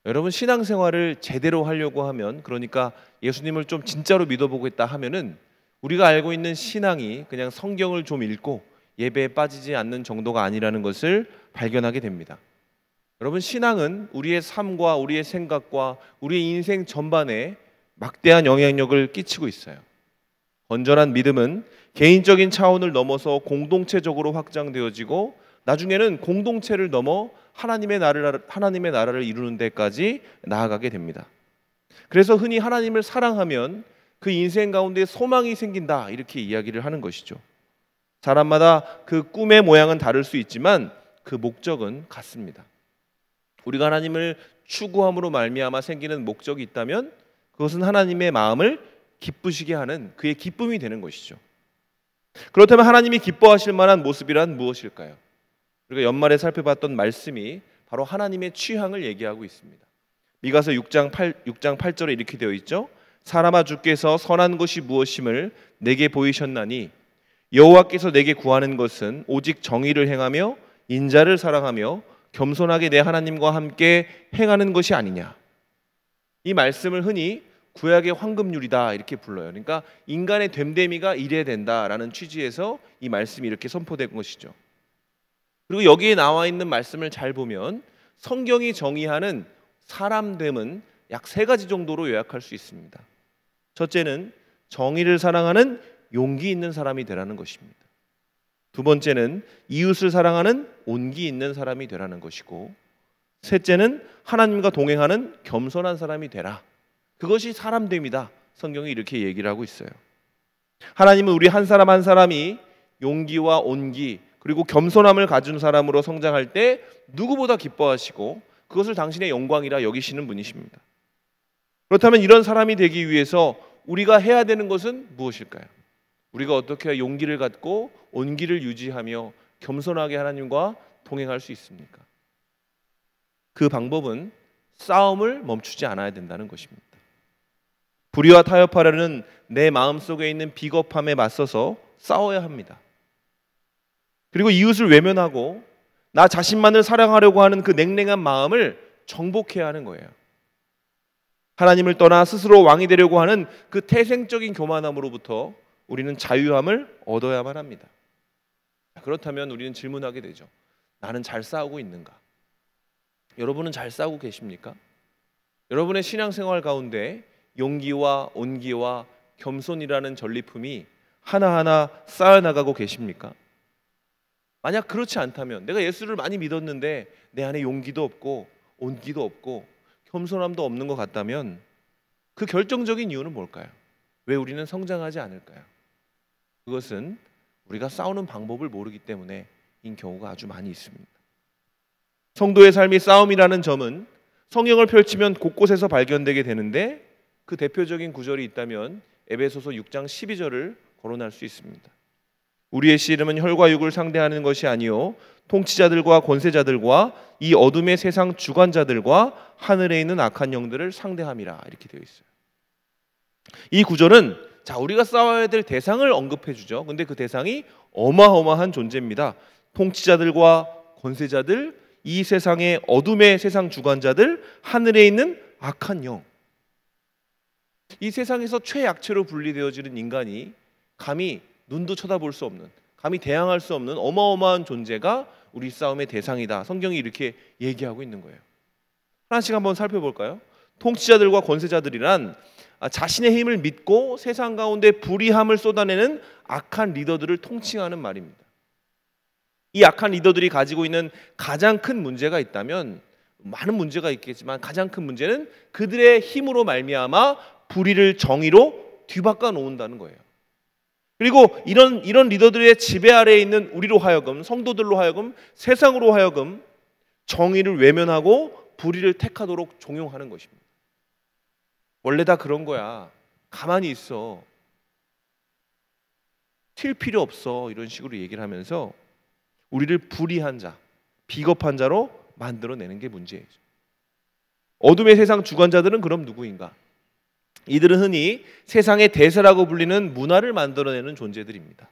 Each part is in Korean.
여러분, 신앙생활을 제대로 하려고 하면, 그러니까 예수님을 좀 진짜로 믿어보겠다 하면은 우리가 알고 있는 신앙이 그냥 성경을 좀 읽고 예배에 빠지지 않는 정도가 아니라는 것을 발견하게 됩니다. 여러분, 신앙은 우리의 삶과 우리의 생각과 우리의 인생 전반에 막대한 영향력을 끼치고 있어요. 건전한 믿음은 개인적인 차원을 넘어서 공동체적으로 확장되어지고 나중에는 공동체를 넘어 하나님의 나라를 이루는 데까지 나아가게 됩니다. 그래서 흔히 하나님을 사랑하면 그 인생 가운데 소망이 생긴다, 이렇게 이야기를 하는 것이죠. 사람마다 그 꿈의 모양은 다를 수 있지만 그 목적은 같습니다. 우리가 하나님을 추구함으로 말미암아 생기는 목적이 있다면 그것은 하나님의 마음을 기쁘시게 하는 그의 기쁨이 되는 것이죠. 그렇다면 하나님이 기뻐하실 만한 모습이란 무엇일까요? 우리가 연말에 살펴봤던 말씀이 바로 하나님의 취향을 얘기하고 있습니다. 미가서 6장 8절에 이렇게 되어 있죠. 사람아, 주께서 선한 것이 무엇임을 내게 보이셨나니 여호와께서 내게 구하는 것은 오직 정의를 행하며 인자를 사랑하며 겸손하게 내 하나님과 함께 행하는 것이 아니냐. 이 말씀을 흔히 구약의 황금률이다, 이렇게 불러요. 그러니까 인간의 됨됨이가 이래야 된다라는 취지에서 이 말씀이 이렇게 선포된 것이죠. 그리고 여기에 나와 있는 말씀을 잘 보면 성경이 정의하는 사람됨은 약 3가지 정도로 요약할 수 있습니다. 첫째는 정의를 사랑하는 용기 있는 사람이 되라는 것입니다. 두 번째는 이웃을 사랑하는 온기 있는 사람이 되라는 것이고, 셋째는 하나님과 동행하는 겸손한 사람이 되라. 그것이 사람됨이다. 성경이 이렇게 얘기를 하고 있어요. 하나님은 우리 한 사람 한 사람이 용기와 온기 그리고 겸손함을 가진 사람으로 성장할 때 누구보다 기뻐하시고 그것을 당신의 영광이라 여기시는 분이십니다. 그렇다면 이런 사람이 되기 위해서 우리가 해야 되는 것은 무엇일까요? 우리가 어떻게 용기를 갖고 온기를 유지하며 겸손하게 하나님과 동행할 수 있습니까? 그 방법은 싸움을 멈추지 않아야 된다는 것입니다. 불의와 타협하려는 내 마음속에 있는 비겁함에 맞서서 싸워야 합니다. 그리고 이웃을 외면하고 나 자신만을 사랑하려고 하는 그 냉랭한 마음을 정복해야 하는 거예요. 하나님을 떠나 스스로 왕이 되려고 하는 그 태생적인 교만함으로부터 우리는 자유함을 얻어야만 합니다. 그렇다면 우리는 질문하게 되죠. 나는 잘 싸우고 있는가? 여러분은 잘 싸우고 계십니까? 여러분의 신앙생활 가운데 용기와 온기와 겸손이라는 전리품이 하나하나 쌓여나가고 계십니까? 만약 그렇지 않다면, 내가 예수를 많이 믿었는데 내 안에 용기도 없고 온기도 없고 겸손함도 없는 것 같다면 그 결정적인 이유는 뭘까요? 왜 우리는 성장하지 않을까요? 그것은 우리가 싸우는 방법을 모르기 때문에 인 경우가 아주 많이 있습니다. 성도의 삶이 싸움이라는 점은 성경을 펼치면 곳곳에서 발견되게 되는데, 그 대표적인 구절이 있다면 에베소서 6장 12절을 거론할 수 있습니다. 우리의 씨름은 혈과 육을 상대하는 것이 아니요 통치자들과 권세자들과 이 어둠의 세상 주관자들과 하늘에 있는 악한 영들을 상대함이라, 이렇게 되어 있어요. 이 구절은 우리가 싸워야 될 대상을 언급해 주죠. 근데 그 대상이 어마어마한 존재입니다. 통치자들과 권세자들, 이 세상의 어둠의 세상 주관자들, 하늘에 있는 악한 영. 이 세상에서 최약체로 분리되어지는 인간이 감히 눈도 쳐다볼 수 없는, 감히 대항할 수 없는 어마어마한 존재가 우리 싸움의 대상이다. 성경이 이렇게 얘기하고 있는 거예요. 하나씩 한번 살펴볼까요? 통치자들과 권세자들이란 자신의 힘을 믿고 세상 가운데 불의함을 쏟아내는 악한 리더들을 통칭하는 말입니다. 이 악한 리더들이 가지고 있는 가장 큰 문제가 있다면, 많은 문제가 있겠지만 가장 큰 문제는 그들의 힘으로 말미암아 불의를 정의로 뒤바꿔 놓는다는 거예요. 그리고 이런 리더들의 지배 아래에 있는 우리로 하여금, 성도들로 하여금, 세상으로 하여금 정의를 외면하고 불의를 택하도록 종용하는 것입니다. 원래 다 그런 거야. 가만히 있어. 튈 필요 없어. 이런 식으로 얘기를 하면서 우리를 불의한 자, 비겁한 자로 만들어내는 게 문제예요. 어둠의 세상 주관자들은 그럼 누구인가? 이들은 흔히 세상의 대세라고 불리는 문화를 만들어내는 존재들입니다.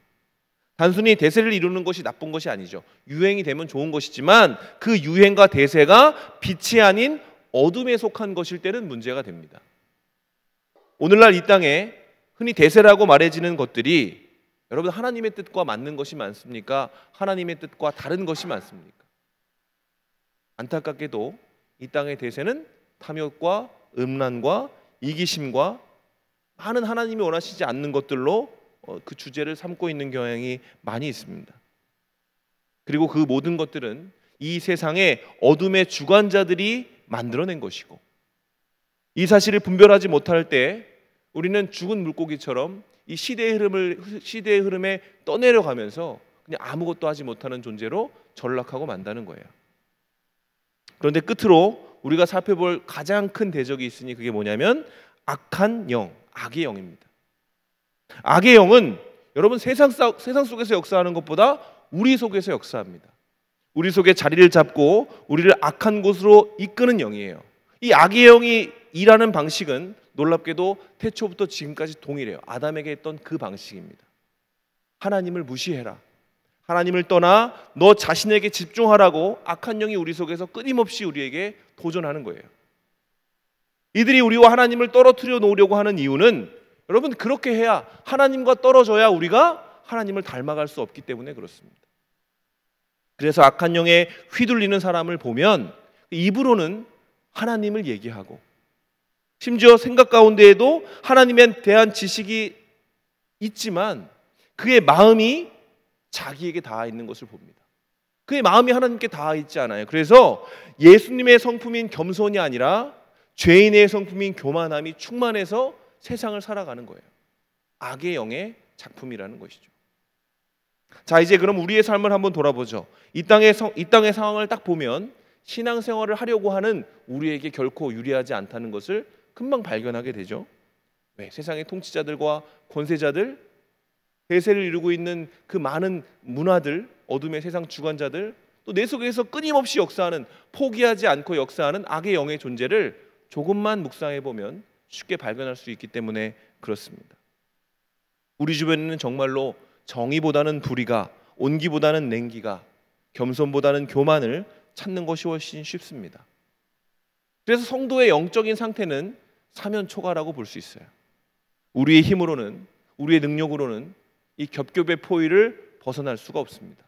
단순히 대세를 이루는 것이 나쁜 것이 아니죠. 유행이 되면 좋은 것이지만 그 유행과 대세가 빛이 아닌 어둠에 속한 것일 때는 문제가 됩니다. 오늘날 이 땅에 흔히 대세라고 말해지는 것들이 여러분 하나님의 뜻과 맞는 것이 많습니까? 하나님의 뜻과 다른 것이 많습니까? 안타깝게도 이 땅의 대세는 탐욕과 음란과 이기심과 많은 하나님이 원하시지 않는 것들로 그 주제를 삼고 있는 경향이 많이 있습니다. 그리고 그 모든 것들은 이 세상의 어둠의 주관자들이 만들어낸 것이고, 이 사실을 분별하지 못할 때 우리는 죽은 물고기처럼 이 시대의 흐름에 떠내려가면서 그냥 아무것도 하지 못하는 존재로 전락하고 만다는 거예요. 그런데 끝으로 우리가 살펴볼 가장 큰 대적이 있으니 그게 뭐냐면 악한 영, 악의 영입니다. 악의 영은 여러분 세상 속에서 역사하는 것보다 우리 속에서 역사합니다. 우리 속에 자리를 잡고 우리를 악한 곳으로 이끄는 영이에요. 이 악의 영이 일하는 방식은 놀랍게도 태초부터 지금까지 동일해요. 아담에게 했던 그 방식입니다. 하나님을 무시해라, 하나님을 떠나 너 자신에게 집중하라고 악한 영이 우리 속에서 끊임없이 우리에게 도전하는 거예요. 이들이 우리와 하나님을 떨어뜨려 놓으려고 하는 이유는 여러분 그렇게 해야, 하나님과 떨어져야 우리가 하나님을 닮아갈 수 없기 때문에 그렇습니다. 그래서 악한 영에 휘둘리는 사람을 보면 입으로는 하나님을 얘기하고 심지어 생각 가운데에도 하나님에 대한 지식이 있지만 그의 마음이 자기에게 닿아 있는 것을 봅니다. 그의 마음이 하나님께 닿아 있지 않아요. 그래서 예수님의 성품인 겸손이 아니라 죄인의 성품인 교만함이 충만해서 세상을 살아가는 거예요. 악의 영의 작품이라는 것이죠. 자, 이제 그럼 우리의 삶을 한번 돌아보죠. 이 땅의 상황을 딱 보면 신앙생활을 하려고 하는 우리에게 결코 유리하지 않다는 것을 금방 발견하게 되죠. 왜? 세상의 통치자들과 권세자들, 대세를 이루고 있는 그 많은 문화들, 어둠의 세상 주관자들, 또 내 속에서 끊임없이 역사하는, 포기하지 않고 역사하는 악의 영의 존재를 조금만 묵상해 보면 쉽게 발견할 수 있기 때문에 그렇습니다. 우리 주변에는 정말로 정의보다는 불의가, 온기보다는 냉기가, 겸손보다는 교만을 찾는 것이 훨씬 쉽습니다. 그래서 성도의 영적인 상태는 사면초가라고 볼 수 있어요. 우리의 힘으로는, 우리의 능력으로는 이 겹겹의 포위를 벗어날 수가 없습니다.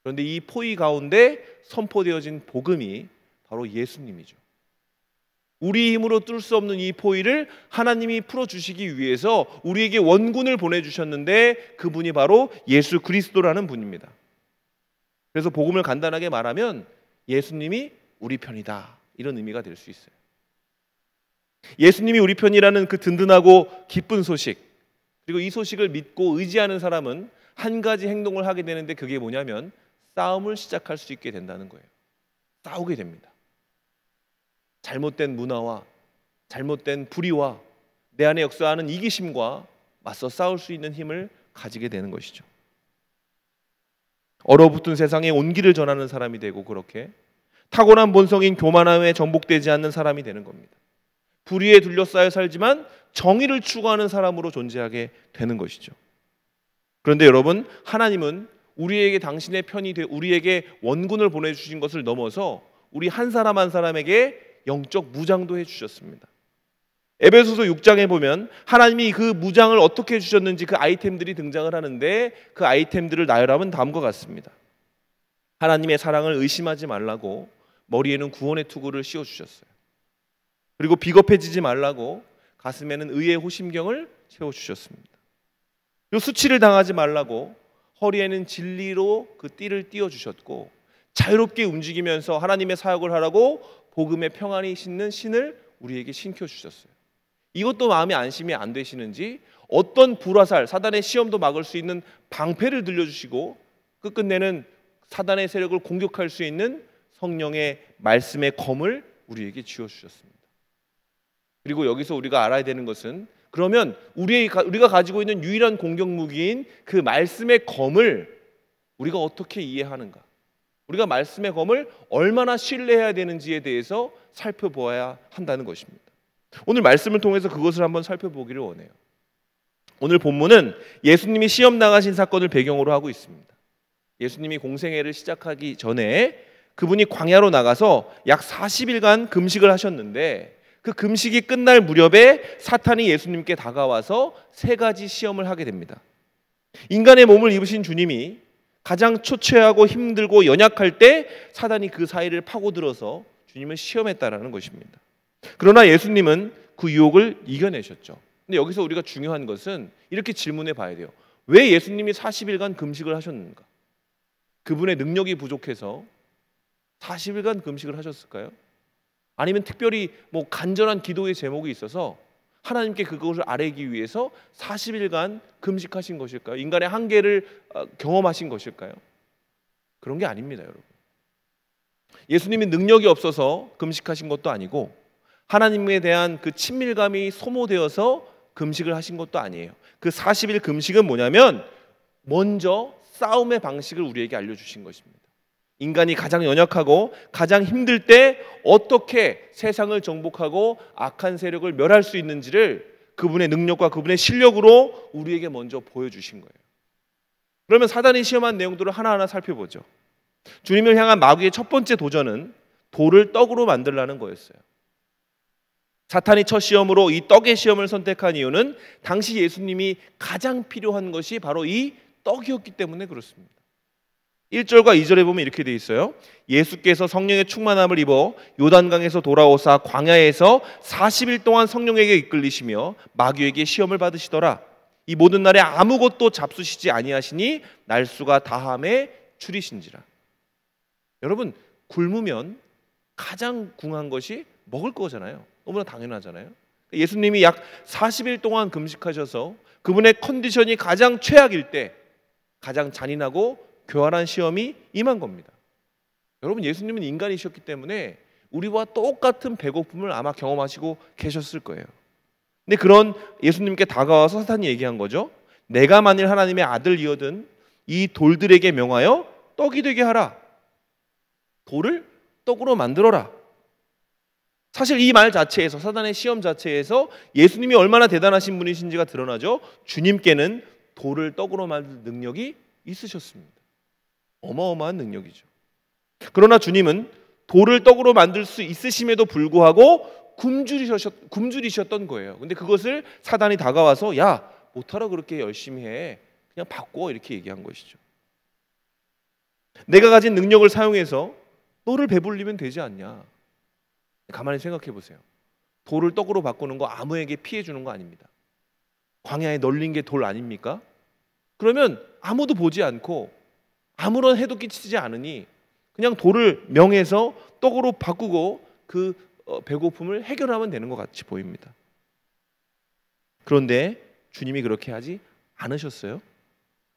그런데 이 포위 가운데 선포되어진 복음이 바로 예수님이죠. 우리 힘으로 뚫을 수 없는 이 포위를 하나님이 풀어주시기 위해서 우리에게 원군을 보내주셨는데 그분이 바로 예수 그리스도라는 분입니다. 그래서 복음을 간단하게 말하면 예수님이 우리 편이다, 이런 의미가 될 수 있어요. 예수님이 우리 편이라는 그 든든하고 기쁜 소식, 그리고 이 소식을 믿고 의지하는 사람은 한 가지 행동을 하게 되는데 그게 뭐냐면 싸움을 시작할 수 있게 된다는 거예요. 싸우게 됩니다. 잘못된 문화와 잘못된 불의와 내 안에 역사하는 이기심과 맞서 싸울 수 있는 힘을 가지게 되는 것이죠. 얼어붙은 세상에 온기를 전하는 사람이 되고, 그렇게 타고난 본성인 교만함에 정복되지 않는 사람이 되는 겁니다. 불의에 둘러싸여 살지만 정의를 추구하는 사람으로 존재하게 되는 것이죠. 그런데 여러분, 하나님은 우리에게 당신의 편이 돼 우리에게 원군을 보내주신 것을 넘어서 우리 한 사람 한 사람에게 영적 무장도 해주셨습니다. 에베소서 6장에 보면 하나님이 그 무장을 어떻게 해주셨는지 그 아이템들이 등장을 하는데, 그 아이템들을 나열하면 다음과 같습니다. 하나님의 사랑을 의심하지 말라고 머리에는 구원의 투구를 씌워주셨어요. 그리고 비겁해지지 말라고 가슴에는 의의 호심경을 채워주셨습니다. 그리고 수치를 당하지 말라고 허리에는 진리로 그 띠를 띄워주셨고, 자유롭게 움직이면서 하나님의 사역을 하라고 복음의 평안이 신는 신을 우리에게 신겨주셨어요. 이것도 마음의 안심이 안 되시는지 어떤 불화살, 사단의 시험도 막을 수 있는 방패를 들려주시고 끝끝내는 사단의 세력을 공격할 수 있는 성령의 말씀의 검을 우리에게 쥐어주셨습니다. 그리고 여기서 우리가 알아야 되는 것은, 그러면 우리가 가지고 있는 유일한 공격 무기인 그 말씀의 검을 우리가 어떻게 이해하는가, 우리가 말씀의 검을 얼마나 신뢰해야 되는지에 대해서 살펴보아야 한다는 것입니다. 오늘 말씀을 통해서 그것을 한번 살펴보기를 원해요. 오늘 본문은 예수님이 시험 당하신 사건을 배경으로 하고 있습니다. 예수님이 공생애를 시작하기 전에 그분이 광야로 나가서 약 40일간 금식을 하셨는데 그 금식이 끝날 무렵에 사탄이 예수님께 다가와서 세 가지 시험을 하게 됩니다. 인간의 몸을 입으신 주님이 가장 초췌하고 힘들고 연약할 때 사단이 그 사이를 파고들어서 주님을 시험했다라는 것입니다. 그러나 예수님은 그 유혹을 이겨내셨죠. 근데 여기서 우리가 중요한 것은 이렇게 질문해 봐야 돼요. 왜 예수님이 40일간 금식을 하셨는가? 그분의 능력이 부족해서 40일간 금식을 하셨을까요? 아니면 특별히 간절한 기도의 제목이 있어서 하나님께 그것을 아뢰기 위해서 40일간 금식하신 것일까요? 인간의 한계를 경험하신 것일까요? 그런 게 아닙니다, 여러분. 예수님이 능력이 없어서 금식하신 것도 아니고 하나님에 대한 그 친밀감이 소모되어서 금식을 하신 것도 아니에요. 그 40일 금식은 뭐냐면 먼저 싸움의 방식을 우리에게 알려주신 것입니다. 인간이 가장 연약하고 가장 힘들 때 어떻게 세상을 정복하고 악한 세력을 멸할 수 있는지를 그분의 능력과 그분의 실력으로 우리에게 먼저 보여주신 거예요. 그러면 사단이 시험한 내용들을 하나하나 살펴보죠. 주님을 향한 마귀의 첫 번째 도전은 돌을 떡으로 만들라는 거였어요. 사탄이 첫 시험으로 이 떡의 시험을 선택한 이유는 당시 예수님이 가장 필요한 것이 바로 이 떡이었기 때문에 그렇습니다. 1절과 2절에 보면 이렇게 돼 있어요. 예수께서 성령의 충만함을 입어 요단강에서 돌아오사 광야에서 40일 동안 성령에게 이끌리시며 마귀에게 시험을 받으시더라. 이 모든 날에 아무것도 잡수시지 아니하시니 날수가 다함에 추리신지라. 여러분, 굶으면 가장 궁한 것이 먹을 거잖아요. 너무나 당연하잖아요. 예수님이 약 40일 동안 금식하셔서 그분의 컨디션이 가장 최악일 때 가장 잔인하고 교활한 시험이 임한 겁니다. 여러분, 예수님은 인간이셨기 때문에 우리와 똑같은 배고픔을 아마 경험하시고 계셨을 거예요. 근데 그런 예수님께 다가와서 사탄이 얘기한 거죠. 내가 만일 하나님의 아들이거든 이 돌들에게 명하여 떡이 되게 하라. 돌을 떡으로 만들어라. 사실 이 말 자체에서, 사단의 시험 자체에서 예수님이 얼마나 대단하신 분이신지가 드러나죠. 주님께는 돌을 떡으로 만들 능력이 있으셨습니다. 어마어마한 능력이죠. 그러나 주님은 돌을 떡으로 만들 수 있으심에도 불구하고 굶주리셨던 거예요. 근데 그것을 사단이 다가와서 야, 못하라 그렇게 열심히 해. 그냥 바꿔, 이렇게 얘기한 것이죠. 내가 가진 능력을 사용해서 너를 배불리면 되지 않냐. 가만히 생각해 보세요. 돌을 떡으로 바꾸는 거 아무에게 피해 주는 거 아닙니다. 광야에 널린 게 돌 아닙니까? 그러면 아무도 보지 않고 아무런 해도 끼치지 않으니 그냥 돌을 명해서 떡으로 바꾸고 그 배고픔을 해결하면 되는 것 같이 보입니다. 그런데 주님이 그렇게 하지 않으셨어요.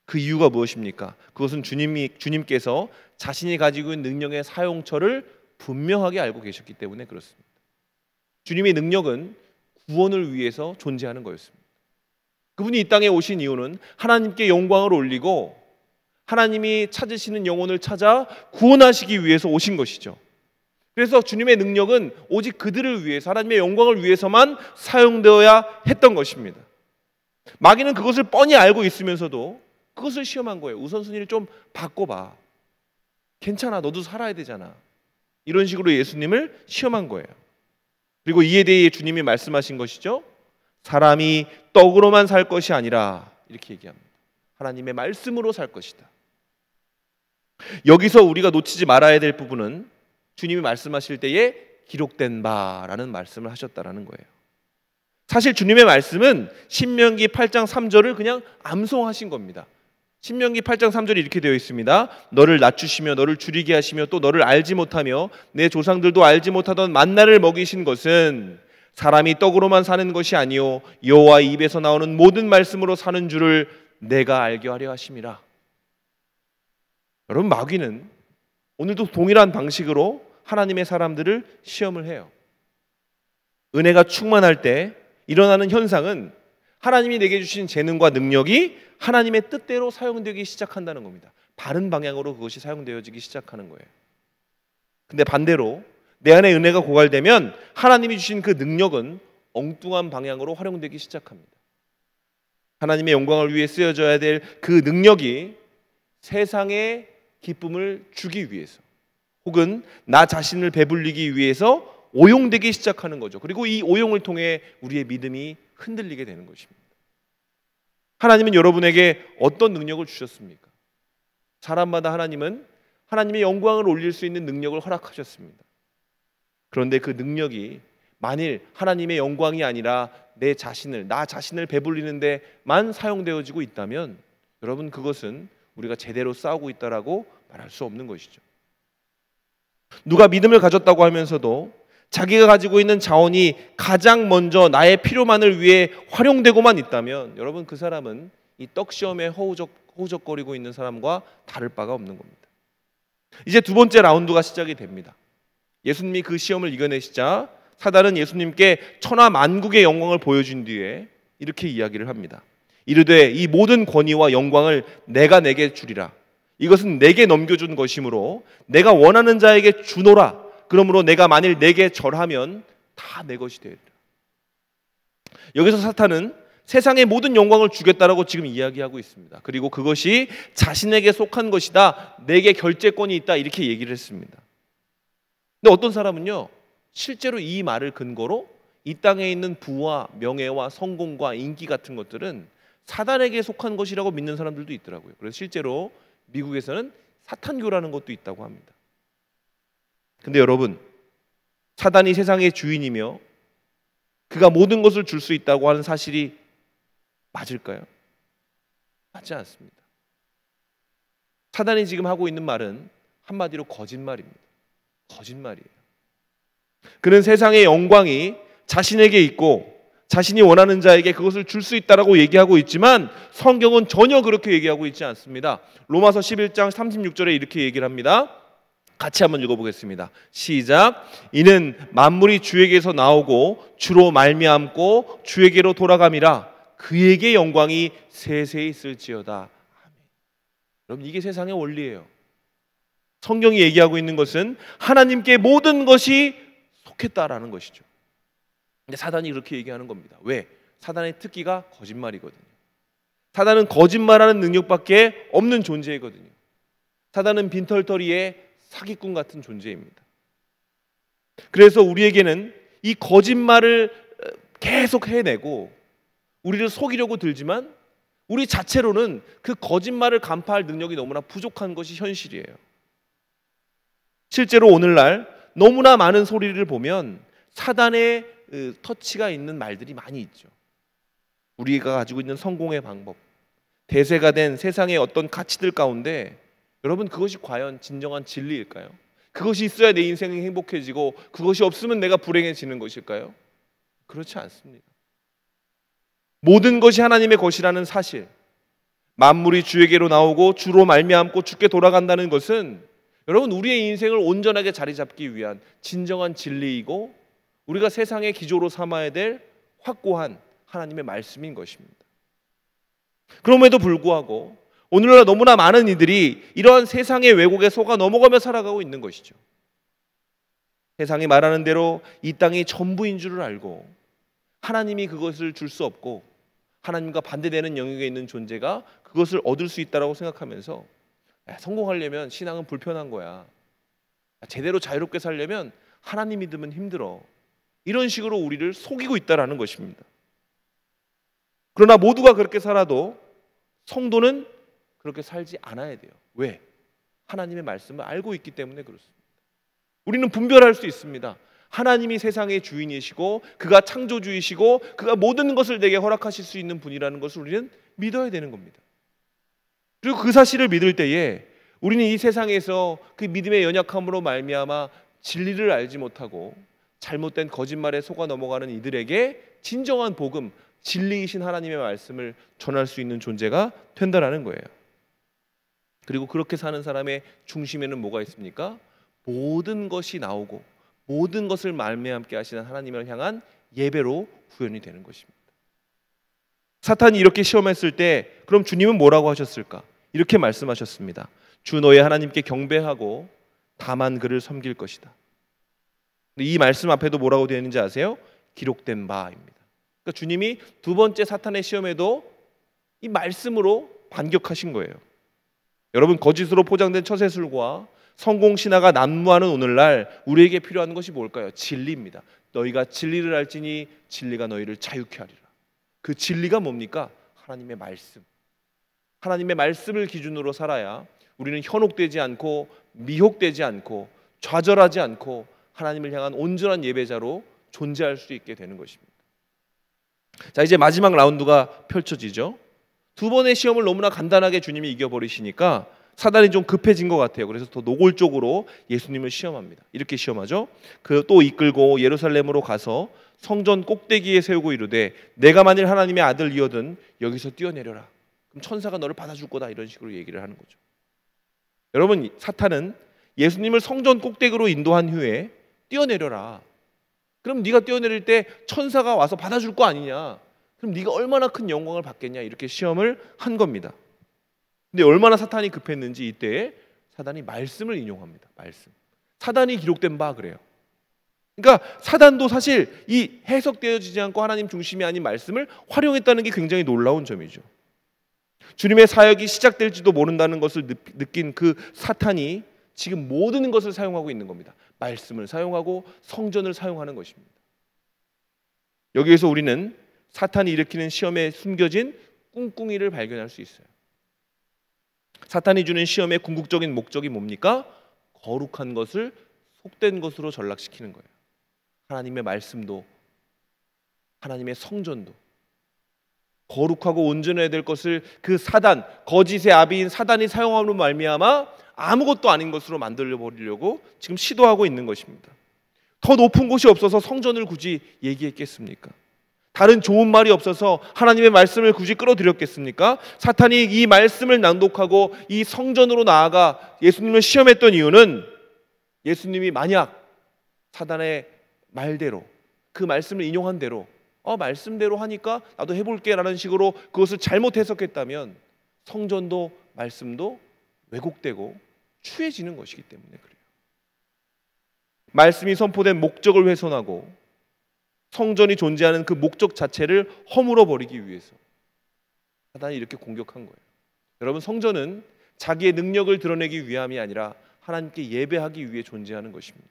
그 이유가 무엇입니까? 그것은 주님께서 자신이 가지고 있는 능력의 사용처를 분명하게 알고 계셨기 때문에 그렇습니다. 주님의 능력은 구원을 위해서 존재하는 거였습니다. 그분이 이 땅에 오신 이유는 하나님께 영광을 올리고 하나님이 찾으시는 영혼을 찾아 구원하시기 위해서 오신 것이죠. 그래서 주님의 능력은 오직 그들을 위해서, 하나님의 영광을 위해서만 사용되어야 했던 것입니다. 마귀는 그것을 뻔히 알고 있으면서도 그것을 시험한 거예요. 우선순위를 좀 바꿔봐. 괜찮아, 너도 살아야 되잖아. 이런 식으로 예수님을 시험한 거예요. 그리고 이에 대해 주님이 말씀하신 것이죠. 사람이 떡으로만 살 것이 아니라, 이렇게 얘기합니다. 하나님의 말씀으로 살 것이다. 여기서 우리가 놓치지 말아야 될 부분은 주님이 말씀하실 때에 기록된 바라는 말씀을 하셨다라는 거예요. 사실 주님의 말씀은 신명기 8장 3절을 그냥 암송하신 겁니다. 신명기 8장 3절이 이렇게 되어 있습니다. 너를 낮추시며 너를 줄이게 하시며 또 너를 알지 못하며 내 조상들도 알지 못하던 만나를 먹이신 것은 사람이 떡으로만 사는 것이 아니요 여호와 입에서 나오는 모든 말씀으로 사는 줄을 내가 알게 하려 하심이라. 여러분, 마귀는 오늘도 동일한 방식으로 하나님의 사람들을 시험을 해요. 은혜가 충만할 때 일어나는 현상은 하나님이 내게 주신 재능과 능력이 하나님의 뜻대로 사용되기 시작한다는 겁니다. 바른 방향으로 그것이 사용되어지기 시작하는 거예요. 근데 반대로 내 안에 은혜가 고갈되면 하나님이 주신 그 능력은 엉뚱한 방향으로 활용되기 시작합니다. 하나님의 영광을 위해 쓰여져야 될 그 능력이 세상에 기쁨을 주기 위해서 혹은 나 자신을 배불리기 위해서 오용되기 시작하는 거죠. 그리고 이 오용을 통해 우리의 믿음이 흔들리게 되는 것입니다. 하나님은 여러분에게 어떤 능력을 주셨습니까? 사람마다 하나님은 하나님의 영광을 올릴 수 있는 능력을 허락하셨습니다. 그런데 그 능력이 만일 하나님의 영광이 아니라 나 자신을 배불리는 데만 사용되어지고 있다면 여러분, 그것은 우리가 제대로 싸우고 있다라고 말할 수 없는 것이죠. 누가 믿음을 가졌다고 하면서도 자기가 가지고 있는 자원이 가장 먼저 나의 필요만을 위해 활용되고만 있다면 여러분, 그 사람은 이 떡시험에 허우적거리고 있는 사람과 다를 바가 없는 겁니다. 이제 두 번째 라운드가 시작이 됩니다. 예수님이 그 시험을 이겨내시자 사단은 예수님께 천하 만국의 영광을 보여준 뒤에 이렇게 이야기를 합니다. 이르되 이 모든 권위와 영광을 내가 내게 주리라. 이것은 내게 넘겨준 것이므로 내가 원하는 자에게 주노라. 그러므로 내가 만일 내게 절하면 다 내 것이 되리라. 여기서 사탄은 세상의 모든 영광을 주겠다라고 지금 이야기하고 있습니다. 그리고 그것이 자신에게 속한 것이다, 내게 결재권이 있다, 이렇게 얘기를 했습니다. 근데 어떤 사람은요, 실제로 이 말을 근거로 이 땅에 있는 부와 명예와 성공과 인기 같은 것들은 사단에게 속한 것이라고 믿는 사람들도 있더라고요. 그래서 실제로 미국에서는 사탄교라는 것도 있다고 합니다. 근데 여러분, 사단이 세상의 주인이며 그가 모든 것을 줄 수 있다고 하는 사실이 맞을까요? 맞지 않습니다. 사단이 지금 하고 있는 말은 한마디로 거짓말입니다. 거짓말이에요. 그는 세상의 영광이 자신에게 있고 자신이 원하는 자에게 그것을 줄 수 있다라고 얘기하고 있지만 성경은 전혀 그렇게 얘기하고 있지 않습니다. 로마서 11장 36절에 이렇게 얘기를 합니다. 같이 한번 읽어보겠습니다. 시작. 이는 만물이 주에게서 나오고 주로 말미암고 주에게로 돌아감이라. 그에게 영광이 세세히 있을지어다. 아멘. 여러분, 이게 세상의 원리예요. 성경이 얘기하고 있는 것은 하나님께 모든 것이 속했다라는 것이죠. 근데 사단이 그렇게 얘기하는 겁니다. 왜? 사단의 특기가 거짓말이거든요. 사단은 거짓말하는 능력밖에 없는 존재이거든요. 사단은 빈털터리의 사기꾼 같은 존재입니다. 그래서 우리에게는 이 거짓말을 계속 해내고 우리를 속이려고 들지만 우리 자체로는 그 거짓말을 간파할 능력이 너무나 부족한 것이 현실이에요. 실제로 오늘날 너무나 많은 소리를 보면 사단의 터치가 있는 말들이 많이 있죠. 우리가 가지고 있는 성공의 방법, 대세가 된 세상의 어떤 가치들 가운데 여러분, 그것이 과연 진정한 진리일까요? 그것이 있어야 내 인생이 행복해지고 그것이 없으면 내가 불행해지는 것일까요? 그렇지 않습니다. 모든 것이 하나님의 것이라는 사실, 만물이 주에게로 나오고 주로 말미암고 주께 돌아간다는 것은 여러분, 우리의 인생을 온전하게 자리 잡기 위한 진정한 진리이고 우리가 세상의 기조로 삼아야 될 확고한 하나님의 말씀인 것입니다. 그럼에도 불구하고 오늘날 너무나 많은 이들이 이러한 세상의 왜곡에 속아 넘어가며 살아가고 있는 것이죠. 세상이 말하는 대로 이 땅이 전부인 줄을 알고 하나님이 그것을 줄 수 없고 하나님과 반대되는 영역에 있는 존재가 그것을 얻을 수 있다고 생각하면서 성공하려면 신앙은 불편한 거야, 제대로 자유롭게 살려면 하나님 믿으면 힘들어, 이런 식으로 우리를 속이고 있다는 것입니다. 그러나 모두가 그렇게 살아도 성도는 그렇게 살지 않아야 돼요. 왜? 하나님의 말씀을 알고 있기 때문에 그렇습니다. 우리는 분별할 수 있습니다. 하나님이 세상의 주인이시고 그가 창조주이시고 그가 모든 것을 내게 허락하실 수 있는 분이라는 것을 우리는 믿어야 되는 겁니다. 그리고 그 사실을 믿을 때에 우리는 이 세상에서 그 믿음의 연약함으로 말미암아 진리를 알지 못하고 잘못된 거짓말에 속아 넘어가는 이들에게 진정한 복음, 진리이신 하나님의 말씀을 전할 수 있는 존재가 된다라는 거예요. 그리고 그렇게 사는 사람의 중심에는 뭐가 있습니까? 모든 것이 나오고 모든 것을 말미암게 하시는 하나님을 향한 예배로 구현이 되는 것입니다. 사탄이 이렇게 시험했을 때 그럼 주님은 뭐라고 하셨을까? 이렇게 말씀하셨습니다. 주 너의 하나님께 경배하고 다만 그를 섬길 것이다. 이 말씀 앞에도 뭐라고 되어 있는지 아세요? 기록된 바입니다. 그러니까 주님이 두 번째 사탄의 시험에도 이 말씀으로 반격하신 거예요. 여러분, 거짓으로 포장된 처세술과 성공 신화가 난무하는 오늘날 우리에게 필요한 것이 뭘까요? 진리입니다. 너희가 진리를 알지니 진리가 너희를 자유케 하리라. 그 진리가 뭡니까? 하나님의 말씀. 하나님의 말씀을 기준으로 살아야 우리는 현혹되지 않고 미혹되지 않고 좌절하지 않고 하나님을 향한 온전한 예배자로 존재할 수 있게 되는 것입니다. 자, 이제 마지막 라운드가 펼쳐지죠. 두 번의 시험을 너무나 간단하게 주님이 이겨버리시니까 사단이 좀 급해진 것 같아요. 그래서 더 노골적으로 예수님을 시험합니다. 이렇게 시험하죠. 또 이끌고 예루살렘으로 가서 성전 꼭대기에 세우고 이르되 내가 만일 하나님의 아들이거든 여기서 뛰어내려라. 그럼 천사가 너를 받아줄 거다. 이런 식으로 얘기를 하는 거죠. 여러분, 사탄은 예수님을 성전 꼭대기로 인도한 후에 뛰어내려라. 그럼 네가 뛰어내릴 때 천사가 와서 받아줄 거 아니냐. 그럼 네가 얼마나 큰 영광을 받겠냐. 이렇게 시험을 한 겁니다. 근데 얼마나 사탄이 급했는지 이때에 사단이 말씀을 인용합니다. 말씀. 사단이 기록된 바 그래요. 그러니까 사단도 사실 이 해석되어지지 않고 하나님 중심이 아닌 말씀을 활용했다는 게 굉장히 놀라운 점이죠. 주님의 사역이 시작될지도 모른다는 것을 느낀 그 사탄이 지금 모든 것을 사용하고 있는 겁니다. 말씀을 사용하고 성전을 사용하는 것입니다. 여기에서 우리는 사탄이 일으키는 시험에 숨겨진 꿍꿍이를 발견할 수 있어요. 사탄이 주는 시험의 궁극적인 목적이 뭡니까? 거룩한 것을 속된 것으로 전락시키는 거예요. 하나님의 말씀도 하나님의 성전도 거룩하고 온전해야 될 것을 그 사단, 거짓의 아비인 사단이 사용함으로 말미암아 아무것도 아닌 것으로 만들어 버리려고 지금 시도하고 있는 것입니다. 더 높은 곳이 없어서 성전을 굳이 얘기했겠습니까? 다른 좋은 말이 없어서 하나님의 말씀을 굳이 끌어들였겠습니까? 사탄이 이 말씀을 낭독하고 이 성전으로 나아가 예수님을 시험했던 이유는 예수님이 만약 사단의 말대로 그 말씀을 인용한 대로 말씀대로 하니까 나도 해볼게 라는 식으로 그것을 잘못 해석했다면 성전도 말씀도 왜곡되고 추해지는 것이기 때문에 그래요. 말씀이 선포된 목적을 훼손하고 성전이 존재하는 그 목적 자체를 허물어 버리기 위해서 사단이 이렇게 공격한 거예요. 여러분, 성전은 자기의 능력을 드러내기 위함이 아니라 하나님께 예배하기 위해 존재하는 것입니다.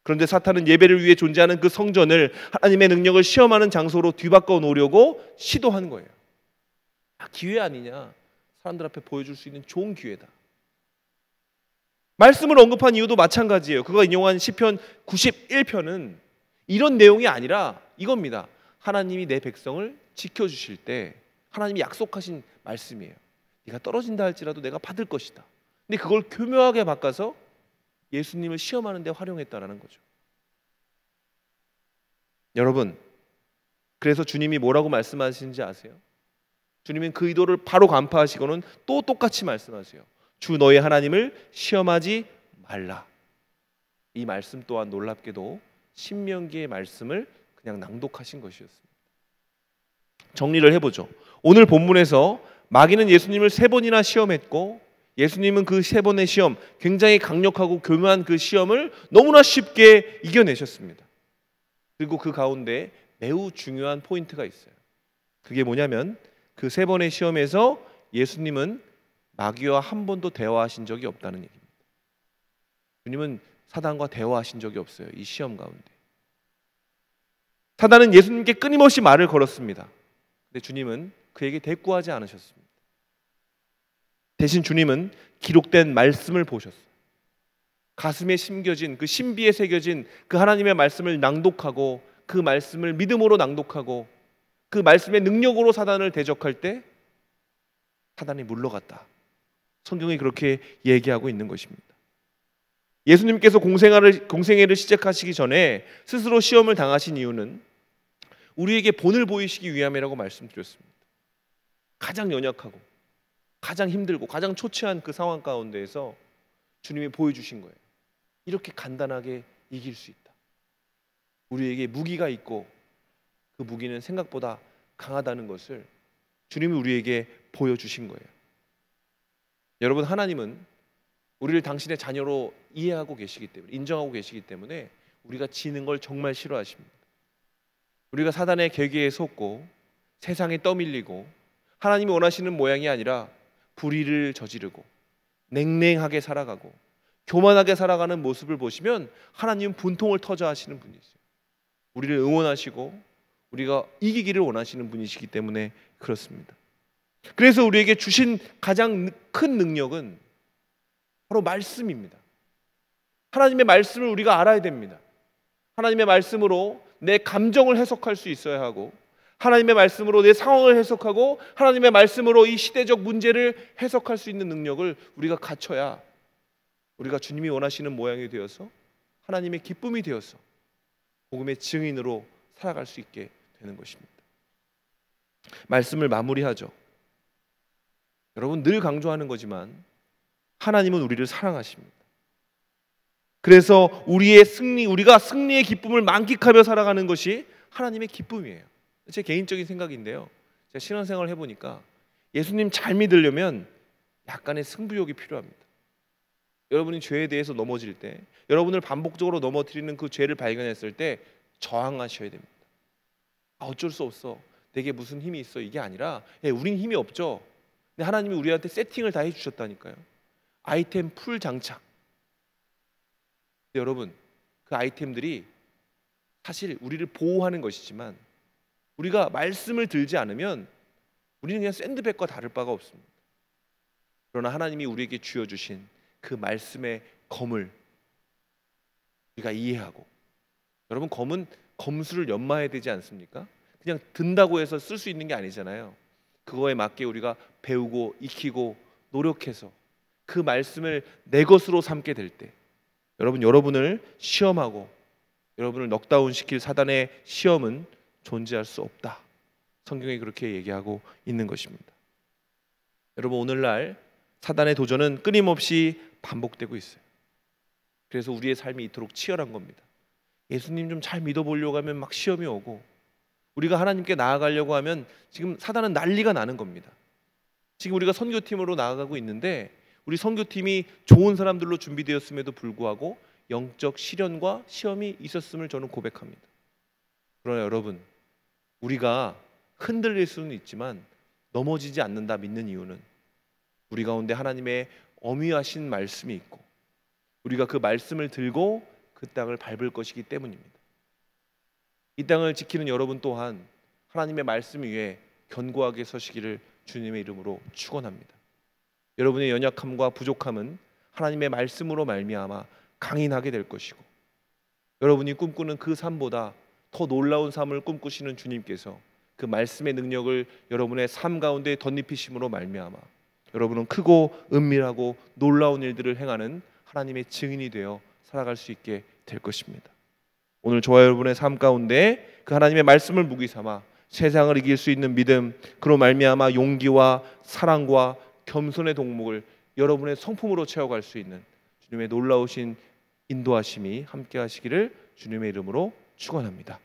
그런데 사탄은 예배를 위해 존재하는 그 성전을 하나님의 능력을 시험하는 장소로 뒤바꿔 놓으려고 시도한 거예요. 기회 아니냐? 사람들 앞에 보여줄 수 있는 좋은 기회다. 말씀을 언급한 이유도 마찬가지예요. 그가 인용한 시편 91편은 이런 내용이 아니라 이겁니다. 하나님이 내 백성을 지켜주실 때 하나님이 약속하신 말씀이에요. 네가 떨어진다 할지라도 내가 받을 것이다. 근데 그걸 교묘하게 바꿔서 예수님을 시험하는 데 활용했다라는 거죠. 여러분, 그래서 주님이 뭐라고 말씀하시는지 아세요? 주님은 그 의도를 바로 간파하시고는 또 똑같이 말씀하세요. 주 너희 하나님을 시험하지 말라. 이 말씀 또한 놀랍게도 신명기의 말씀을 그냥 낭독하신 것이었습니다. 정리를 해보죠. 오늘 본문에서 마귀는 예수님을 3번이나 시험했고 예수님은 그 3번의 시험, 굉장히 강력하고 교묘한 그 시험을 너무나 쉽게 이겨내셨습니다. 그리고 그 가운데 매우 중요한 포인트가 있어요. 그게 뭐냐면 그 3번의 시험에서 예수님은 마귀와 한 번도 대화하신 적이 없다는 얘기입니다. 주님은 사단과 대화하신 적이 없어요. 이 시험 가운데. 사단은 예수님께 끊임없이 말을 걸었습니다. 근데 주님은 그에게 대꾸하지 않으셨습니다. 대신 주님은 기록된 말씀을 보셨어요. 가슴에 심겨진 그 신비에 새겨진 그 하나님의 말씀을 낭독하고 그 말씀을 믿음으로 낭독하고 그 말씀의 능력으로 사단을 대적할 때 사단이 물러갔다. 성경이 그렇게 얘기하고 있는 것입니다. 예수님께서 공생애를 시작하시기 전에 스스로 시험을 당하신 이유는 우리에게 본을 보이시기 위함이라고 말씀드렸습니다. 가장 연약하고 가장 힘들고 가장 초췌한 그 상황 가운데에서 주님이 보여주신 거예요. 이렇게 간단하게 이길 수 있다. 우리에게 무기가 있고 그 무기는 생각보다 강하다는 것을 주님이 우리에게 보여주신 거예요. 여러분, 하나님은 우리를 당신의 자녀로 이해하고 계시기 때문에, 인정하고 계시기 때문에 우리가 지는 걸 정말 싫어하십니다. 우리가 사단의 계계에 속고 세상에 떠밀리고 하나님이 원하시는 모양이 아니라 불의를 저지르고 냉랭하게 살아가고 교만하게 살아가는 모습을 보시면 하나님은 분통을 터져 하시는 분이세요. 우리를 응원하시고 우리가 이기기를 원하시는 분이시기 때문에 그렇습니다. 그래서 우리에게 주신 가장 큰 능력은 바로 말씀입니다. 하나님의 말씀을 우리가 알아야 됩니다. 하나님의 말씀으로 내 감정을 해석할 수 있어야 하고, 하나님의 말씀으로 내 상황을 해석하고, 하나님의 말씀으로 이 시대적 문제를 해석할 수 있는 능력을 우리가 갖춰야 우리가 주님이 원하시는 모양이 되어서 하나님의 기쁨이 되어서 복음의 증인으로 살아갈 수 있게 되는 것입니다. 말씀을 마무리하죠. 여러분, 늘 강조하는 거지만 하나님은 우리를 사랑하십니다. 그래서 우리가 승리의 기쁨을 만끽하며 살아가는 것이 하나님의 기쁨이에요. 제 개인적인 생각인데요, 제가 신앙생활을 해보니까 예수님 잘 믿으려면 약간의 승부욕이 필요합니다. 여러분이 죄에 대해서 넘어질 때, 여러분을 반복적으로 넘어뜨리는 그 죄를 발견했을 때 저항하셔야 됩니다. 어쩔 수 없어, 내게 무슨 힘이 있어, 이게 아니라 우린 힘이 없죠. 근데 하나님이 우리한테 세팅을 다 해주셨다니까요. 아이템 풀 장착. 여러분, 그 아이템들이 사실 우리를 보호하는 것이지만 우리가 말씀을 들지 않으면 우리는 그냥 샌드백과 다를 바가 없습니다. 그러나 하나님이 우리에게 쥐어주신 그 말씀의 검을 우리가 이해하고, 여러분, 검은 검수를 연마해야 되지 않습니까? 그냥 든다고 해서 쓸 수 있는 게 아니잖아요. 그거에 맞게 우리가 배우고 익히고 노력해서 그 말씀을 내 것으로 삼게 될 때, 여러분을 시험하고 여러분을 넉다운 시킬 사단의 시험은 존재할 수 없다. 성경이 그렇게 얘기하고 있는 것입니다. 여러분, 오늘날 사단의 도전은 끊임없이 반복되고 있어요. 그래서 우리의 삶이 이토록 치열한 겁니다. 예수님 좀 잘 믿어보려고 하면 막 시험이 오고, 우리가 하나님께 나아가려고 하면 지금 사단은 난리가 나는 겁니다. 지금 우리가 선교팀으로 나아가고 있는데 우리 선교팀이 좋은 사람들로 준비되었음에도 불구하고 영적 시련과 시험이 있었음을 저는 고백합니다. 그러나 여러분, 우리가 흔들릴 수는 있지만 넘어지지 않는다 믿는 이유는 우리 가운데 하나님의 어미하신 말씀이 있고 우리가 그 말씀을 들고 그 땅을 밟을 것이기 때문입니다. 이 땅을 지키는 여러분 또한 하나님의 말씀 위에 견고하게 서시기를 주님의 이름으로 축원합니다. 여러분의 연약함과 부족함은 하나님의 말씀으로 말미암아 강인하게 될 것이고, 여러분이 꿈꾸는 그 삶보다 더 놀라운 삶을 꿈꾸시는 주님께서 그 말씀의 능력을 여러분의 삶 가운데 덧입히심으로 말미암아 여러분은 크고 은밀하고 놀라운 일들을 행하는 하나님의 증인이 되어 살아갈 수 있게 될 것입니다. 오늘 저와 여러분의 삶 가운데 그 하나님의 말씀을 무기 삼아 세상을 이길 수 있는 믿음, 그로 말미암아 용기와 사랑과 겸손의 동목을 여러분의 성품으로 채워갈 수 있는 주님의 놀라우신 인도하심이 함께 하시기를 주님의 이름으로 축원합니다.